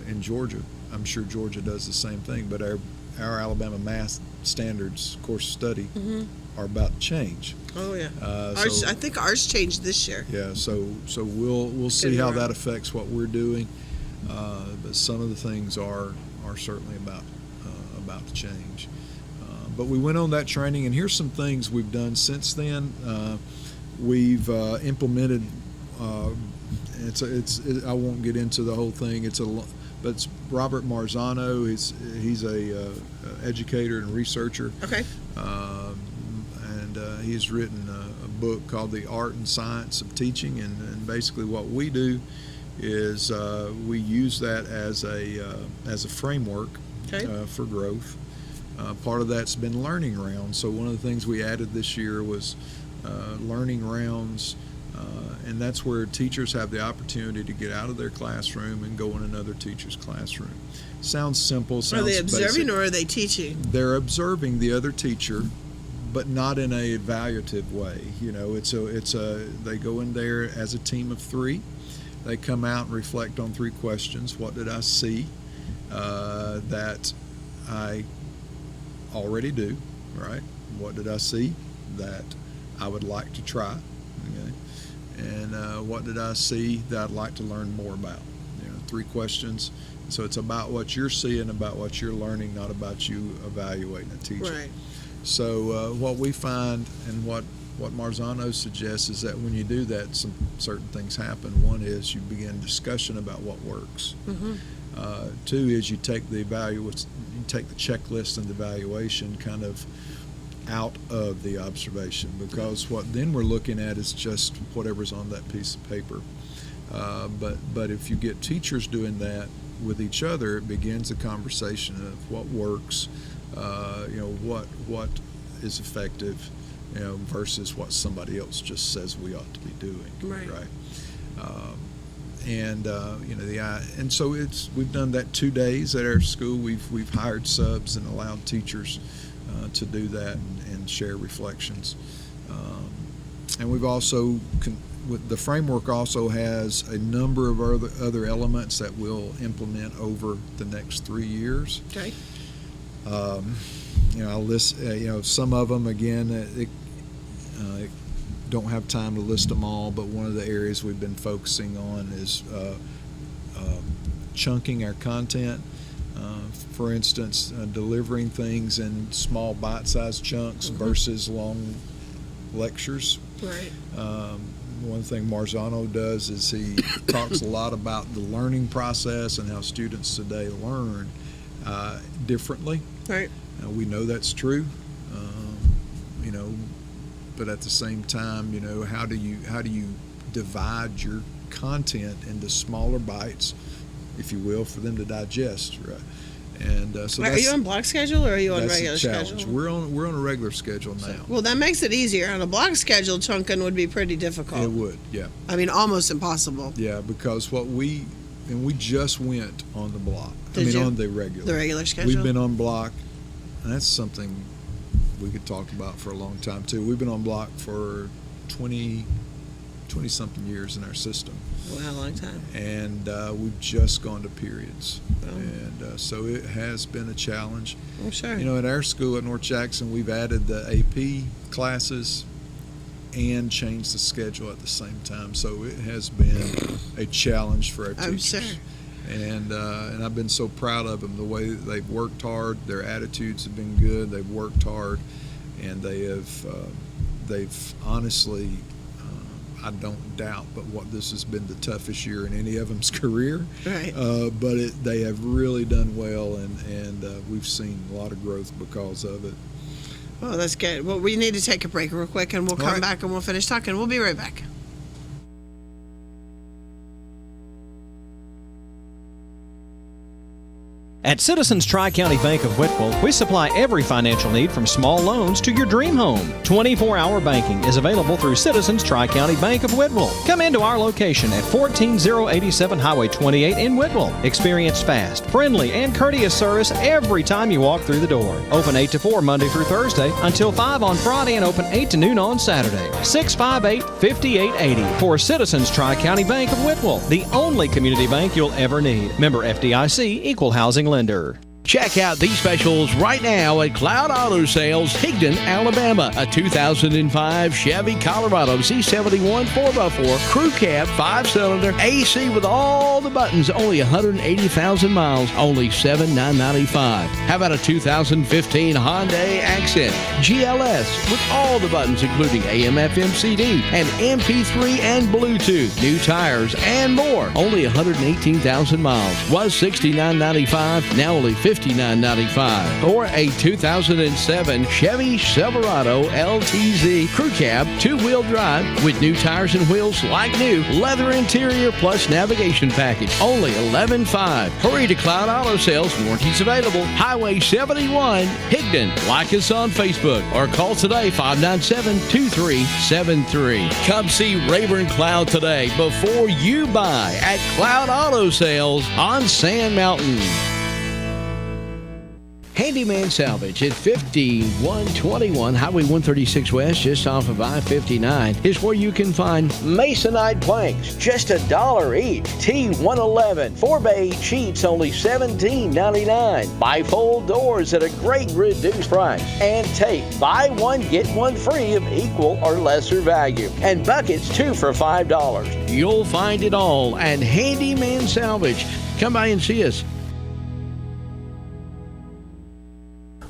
in Georgia, I'm sure Georgia does the same thing, but our Alabama math standards course study are about to change. Oh yeah. So- I think ours changed this year. Yeah, so we'll see how that affects what we're doing, but some of the things are certainly about to change. But we went on that training, and here's some things we've done since then. We've implemented. I won't get into the whole thing. But it's Robert Marzano. He's a educator and researcher. Okay. And he's written a book called The Art and Science of Teaching, and basically what we do is we use that as a framework for growth. Part of that's been learning rounds. So one of the things we added this year was learning rounds, and that's where teachers have the opportunity to get out of their classroom and go in another teacher's classroom. Sounds simple. Sounds Are they observing basic. or are they teaching? They're observing the other teacher, but not in a evaluative way. You know, they go in there as a team of 3. They come out and reflect on 3 questions. What did I see that I already do, right? What did I see that I would like to try, okay? And what did I see that I'd like to learn more about? 3 questions. So it's about what you're seeing, about what you're learning, not about you evaluating a teacher. Right. So what we find and what Marzano suggests is that when you do that, some certain things happen. One is you begin discussion about what works. 2 is you take the checklist and the evaluation kind of out of the observation, because what then we're looking at is just whatever's on that piece of paper. But if you get teachers doing that with each other, it begins a conversation of what works, what is effective, versus what somebody else just says we ought to be doing. Right. And so we've done that 2 days at our school. We've hired subs and allowed teachers to do that and share reflections. And we've also the framework also has a number of other elements that we'll implement over the next 3 years. Okay. I'll list, some of them, again, don't have time to list them all, but one of the areas we've been focusing on is chunking our content. For instance, delivering things in small bite-sized chunks versus long lectures. Right. One thing Marzano does is he talks a lot about the learning process and how students today learn differently. Right. We know that's true, but at the same time, how do you divide your content into smaller bites, if you will, for them to digest, right? And so are you on block schedule or are you on that's regular a challenge. schedule? We're on a regular schedule now. Well, that makes it easier. On a block schedule, chunking would be pretty difficult. It would, yeah. I mean, almost impossible. Yeah, because we just went on the block. Did you? On the regular. The regular schedule? We've been on block, and that's something we could talk about for a long time, too. We've been on block for 20-something years in our system. Wow, a long time. And we've just gone to periods. Oh. And so it has been a challenge. I'm sure. At our school at North Jackson, we've added the AP classes and changed the schedule at the same time. So it has been a challenge for our teachers. I'm sure. And I've been so proud of them, the way that they've worked hard. Their attitudes have been good. They've worked hard, and they've honestly, I don't doubt, but this has been the toughest year in any of them's career. Right. But they have really done well, and we've seen a lot of growth because of it. Oh, that's good. Well, we need to take a break real quick, and we'll come right. back and we'll finish talking. We'll be right back. At Citizens Tri-County Bank of Whitwell, we supply every financial need from small loans to your dream home. 24-hour banking is available through Citizens Tri-County Bank of Whitwell. Come into our location at 14087 Highway 28 in Whitwell. Experience fast, friendly, and courteous service every time you walk through the door. Open 8 to 4 Monday through Thursday until 5 on Friday and open 8 to noon on Saturday. 658-5880 for Citizens Tri-County Bank of Whitwell, the only community bank you'll ever need. Member FDIC, Equal Housing lender. Check out these specials right now at Cloud Auto Sales, Higdon, Alabama. A 2005 Chevy Colorado C71 4x4 Crew Cab 5-cylinder AC with all the buttons, only 180,000 miles, only $7,995. How about a 2015 Hyundai Accent GLS with all the buttons, including AM, FM, CD, and MP3 and Bluetooth, new tires, and more, only 118,000 miles. Was $69,995, now only $59.95. Or a 2007 Chevy Silverado LTZ Crew Cab 2-wheel drive with new tires and wheels like new, leather interior plus navigation package, only $11,500. Hurry to Cloud Auto Sales, warranties available. Highway 71, Higdon. Like us on Facebook or call today 597-2373. Come see Rayburn Cloud today before you buy at Cloud Auto Sales on Sand Mountain. Handyman Salvage at 5121 Highway 136 West, just off of I-59, is where you can find Masonite planks, just $1 each. T111 4-bay sheets, only $17.99. Bifold doors at a great reduced price. And tape, buy one, get one free of equal or lesser value. And buckets, 2 for $5. You'll find it all at Handyman Salvage. Come by and see us.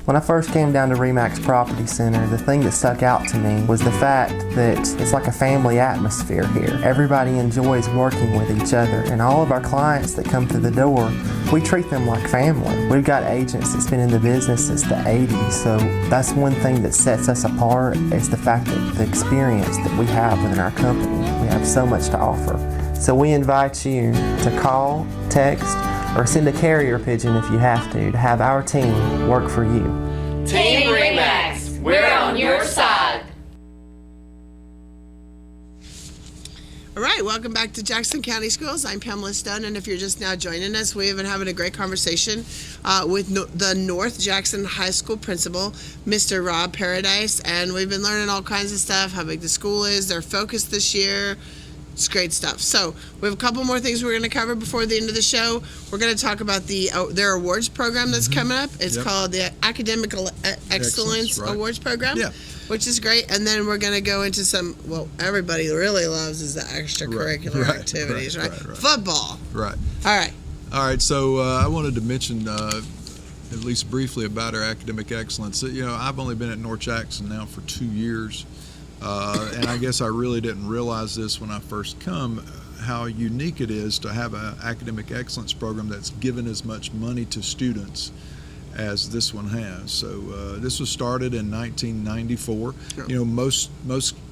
When I first came down to RE/MAX Property Center, the thing that stuck out to me was the fact that it's like a family atmosphere here. Everybody enjoys working with each other, and all of our clients that come through the door, we treat them like family. We've got agents that's been in the business since the 80s, so that's one thing that sets us apart is the fact that the experience that we have within our company. We have so much to offer. So we invite you to call, text, or send a carrier pigeon if you have to have our team work for you. Team RE/MAX, we're on your side. All right, welcome back to Jackson County Schools. I'm Pamela Stone, and if you're just now joining us, we've been having a great conversation with the North Jackson High School principal, Mr. Rob Paradise, and we've been learning all kinds of stuff, how big the school is, their focus this year, It's great stuff. So we have a couple more things we're going to cover before the end of the show. We're going to talk about their awards program that's coming up. It's called the Academic Excellence right. Awards Program, Yeah. which is great. And then we're going to go into some, well, everybody really loves is the extracurricular Right. activities, right? Right. Football. Right. All right. All right, so I wanted to mention at least briefly about our academic excellence. You know, I've only been at North Jackson now for 2 years, and I guess I really didn't realize this when I first come, how unique it is to have an academic excellence program that's given as much money to students as this one has. So this was started in 1994. You know, most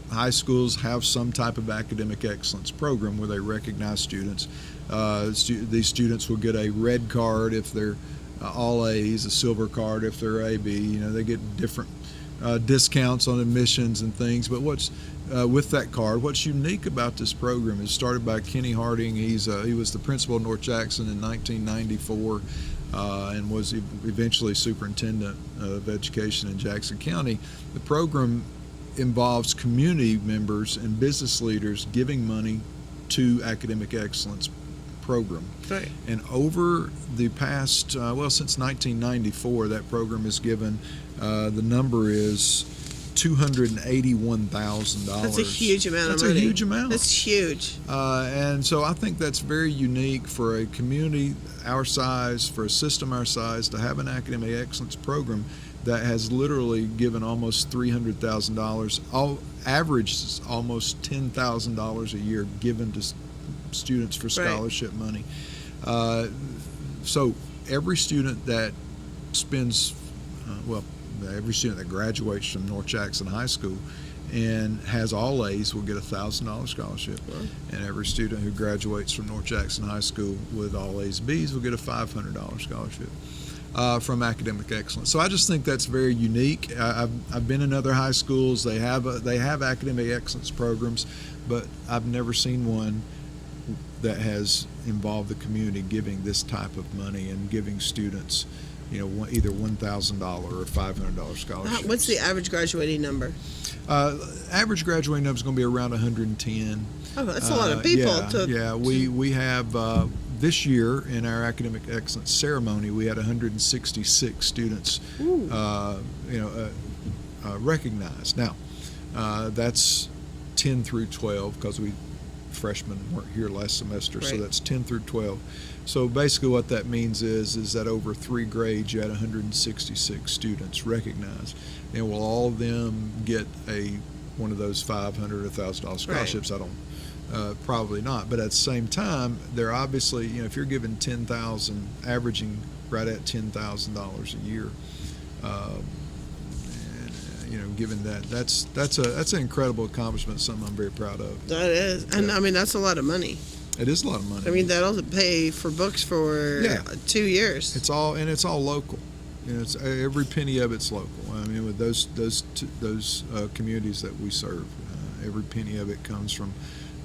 high schools have some type of academic excellence program where they recognize students. These students will get a red card if they're all A's, a silver card if they're AB. You know, they get different discounts on admissions and things. But what's with that card, what's unique about this program is started by Kenny Harding. He was the principal of North Jackson in 1994 and was eventually superintendent of education in Jackson County. The program involves community members and business leaders giving money to academic excellence program. Right. And over the past, since 1994, that program has given, the number is $281,000. That's a huge amount of money. That's a huge amount. That's huge. And so I think that's very unique for a community our size, for a system our size, to have an academic excellence program that has literally given almost $300,000. Average almost $10,000 a year given to students for scholarship money. So every student that spends, every student that graduates from North Jackson High School and has all A's will get a $1,000 scholarship. Right. And every student who graduates from North Jackson High School with all A's, B's will get a $500 scholarship from academic excellence. So I just think that's very unique. I've been in other high schools. They have academic excellence programs, but I've never seen one that has involved the community giving this type of money and giving students, you know, either $1,000 or $500 scholarships. What's the average graduating number? Average graduating number is going to be around 110. Oh, that's a lot of people. We have this year in our academic excellence ceremony, we had 166 students, recognized. Now, that's 10 through 12 because freshmen weren't here last semester, so that's 10 through 12. So basically what that means is that over 3 grades you had 166 students recognized, and will all of them get one of those $500 or $1,000 scholarships? Right. I don't, probably not, but at the same time, they're obviously, you know, if you're giving $10,000, averaging right at $10,000 a year, you know, given that's an incredible accomplishment, something I'm very proud of. That is, and I mean that's a lot of money. It is a lot of money. I mean that'll pay for books for 2 years. It's all local. You know, it's every penny of it's local. I mean, with those communities that we serve, every penny of it comes from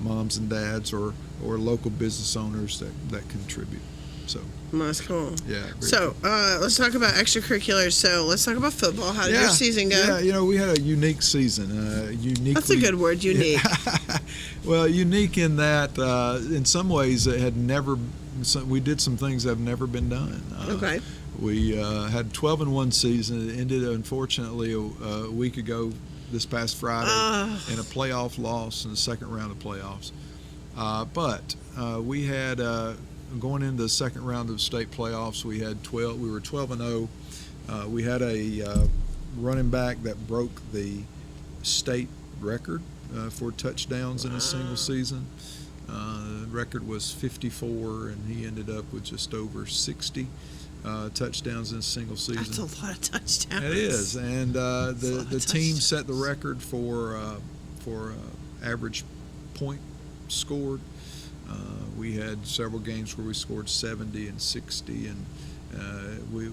moms and dads or local business owners that contribute. So that's cool. Yeah. So let's talk about extracurriculars. So let's talk about football. How did your season go? Yeah, you know, we had a unique season. Uniquely. That's a good word, unique. Well, unique in that in some ways it had never. We did some things that have never been done. Okay. We had 12-1 season. It ended unfortunately a week ago, this past Friday, in a playoff loss in the second round of playoffs. But we had. Going into the second round of state playoffs, we were 12-0. We had a running back that broke the state record for touchdowns in a single season. The record was 54, and he ended up with just over 60 touchdowns in a single season. That's a lot of touchdowns. It is, and the team set the record for average point scored. We had several games where we scored 70 and 60, and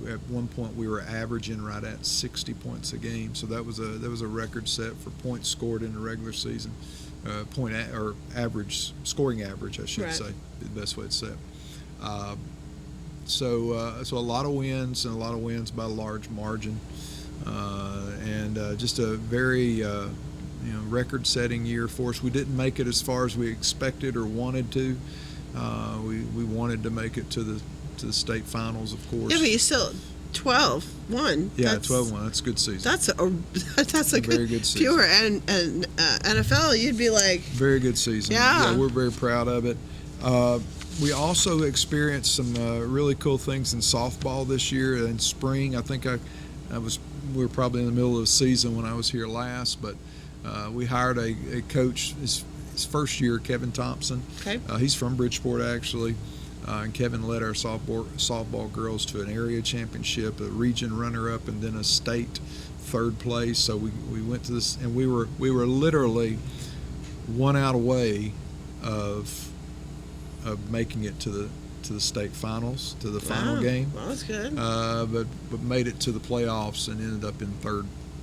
at one point we were averaging right at 60 points a game. So that was a record set for points scored in the regular season, scoring average, I should say, the best way to say it. So a lot of wins, and a lot of wins by a large margin, and just a very record-setting year for us. We didn't make it as far as we expected or wanted to. We wanted to make it to the state finals, of course. Yeah, but you still 12-1. Yeah, 12-1. That's a good season. That's a very good season. Pure and NFL, you'd be like, very good season. Yeah. We're very proud of it. We also experienced some really cool things in softball this year. In spring, I think we were probably in the middle of the season when I was here last, but we hired a coach his first year, Kevin Thompson. Okay. He's from Bridgeport, actually. And Kevin led our softball girls to an area championship, a region runner-up, and then a state third place. So we went to this, and we were literally 1 out away of making it to the state finals, to the final game. Well, that's good. But made it to the playoffs and ended up in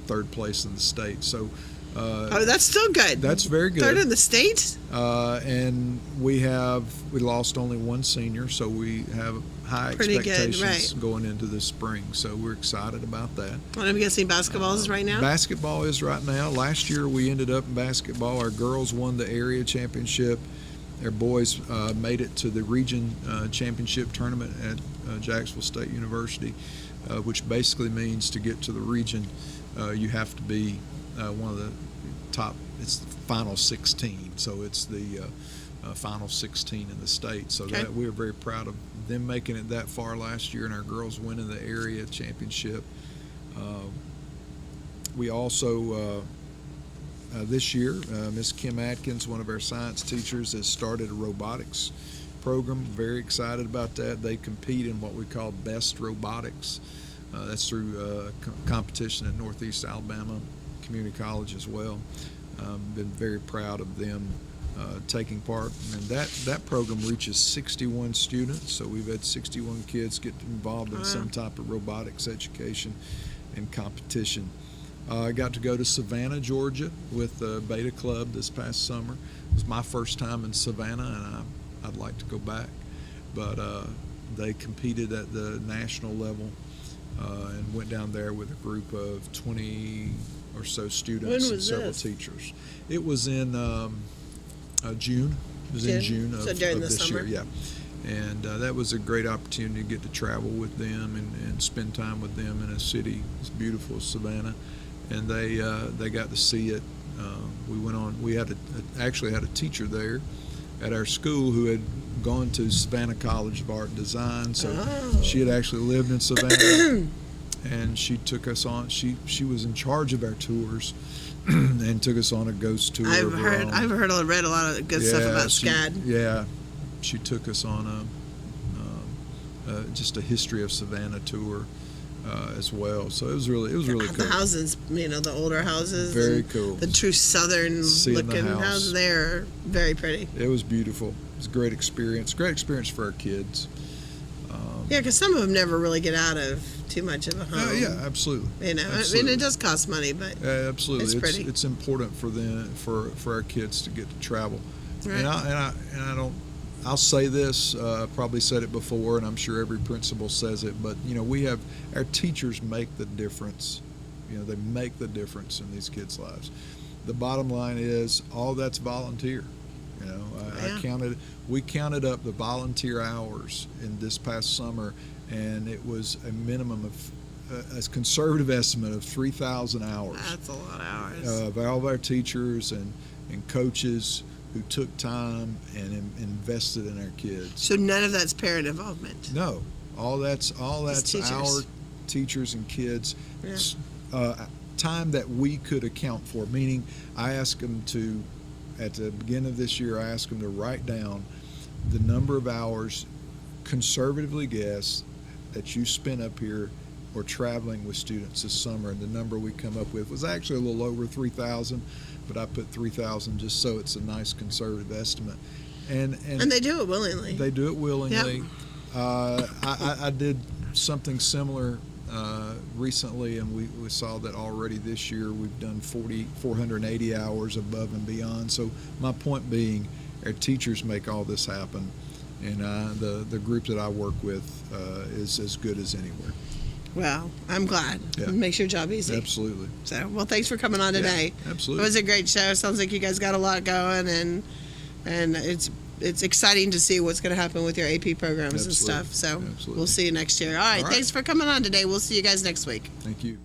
third place in the state. So. That's still good. That's very good. Third in the state. And we lost only one senior, so we have high Pretty expectations good, right. going into this spring. So we're excited about that. And I'm guessing basketball is right now? Basketball is right now. Last year we ended up in basketball. Our girls won the area championship. Our boys made it to the region championship tournament at Jacksonville State University, which basically means to get to the region, you have to be one of the top. It's the final 16, so it's the final 16 in the state. So okay. that we're very proud of them making it that far last year, and our girls winning the area championship. We also this year, Miss Kim Atkins, one of our science teachers, has started a robotics program. Very excited about that. They compete in what we call Best Robotics. That's through competition at Northeast Alabama Community College as well. Been very proud of them taking part, and that program reaches 61 students. So we've had 61 kids get involved in some type of robotics education and competition. I got to go to Savannah, Georgia with the Beta Club this past summer. It was my first time in Savannah, and I'd like to go back. But they competed at the national level and went down there with a group of 20 or so students and several teachers. It was in June. It was in June of this summer. year. Yeah. And that was a great opportunity to get to travel with them and spend time with them in a city as beautiful as Savannah. And they got to see it. We actually had a teacher there at our school who had gone to Savannah College of Art and Design. So she had actually lived in Savannah. And she took us on. She was in charge of our tours, and took us on a ghost tour. I've read a lot of good stuff about SCAD. Yeah, she took us on just a history of Savannah tour as well. So it was really cool. The houses, the older houses. Very cool. The true southern looking houses there, very pretty. It was beautiful. It was a great experience. Great experience for our kids. Yeah, because some of them never really get out of too much of a home. Yeah, absolutely. Absolutely. I mean, it does cost money, but absolutely, it's pretty. It's important for them, for our kids to get to travel. Right. I'll say this. Probably said it before, and I'm sure every principal says it. But we have our teachers make the difference. They make the difference in these kids' lives. The bottom line is all that's volunteer. We counted up the volunteer hours in this past summer, and it was a minimum of a conservative estimate of 3,000 hours. That's a lot of hours. Of all of our teachers and coaches who took time and invested in our kids. So none of that's parent involvement. No, all that's teachers. our teachers and kids. Yeah. Time that we could account for. Meaning, I asked them to. At the beginning of this year, I asked them to write down the number of hours, conservatively guess, that you spent up here or traveling with students this summer. And the number we come up with was actually a little over 3,000, but I put 3,000 just so it's a nice conservative estimate. And they do it willingly. They do it willingly. Yep. I did something similar recently, and we saw that already this year we've done 480 hours above and beyond. So my point being, our teachers make all this happen, and the group that I work with is as good as anywhere. Well, I'm glad. Yeah. It makes your job easy. Absolutely. So, well, thanks for coming on today. Absolutely. It was a great show. Sounds like you guys got a lot going, and it's exciting to see what's going to happen with your AP programs and Absolutely. stuff. So Absolutely. we'll see you next year. All right, All right. thanks for coming on today. We'll see you guys next week. Thank you.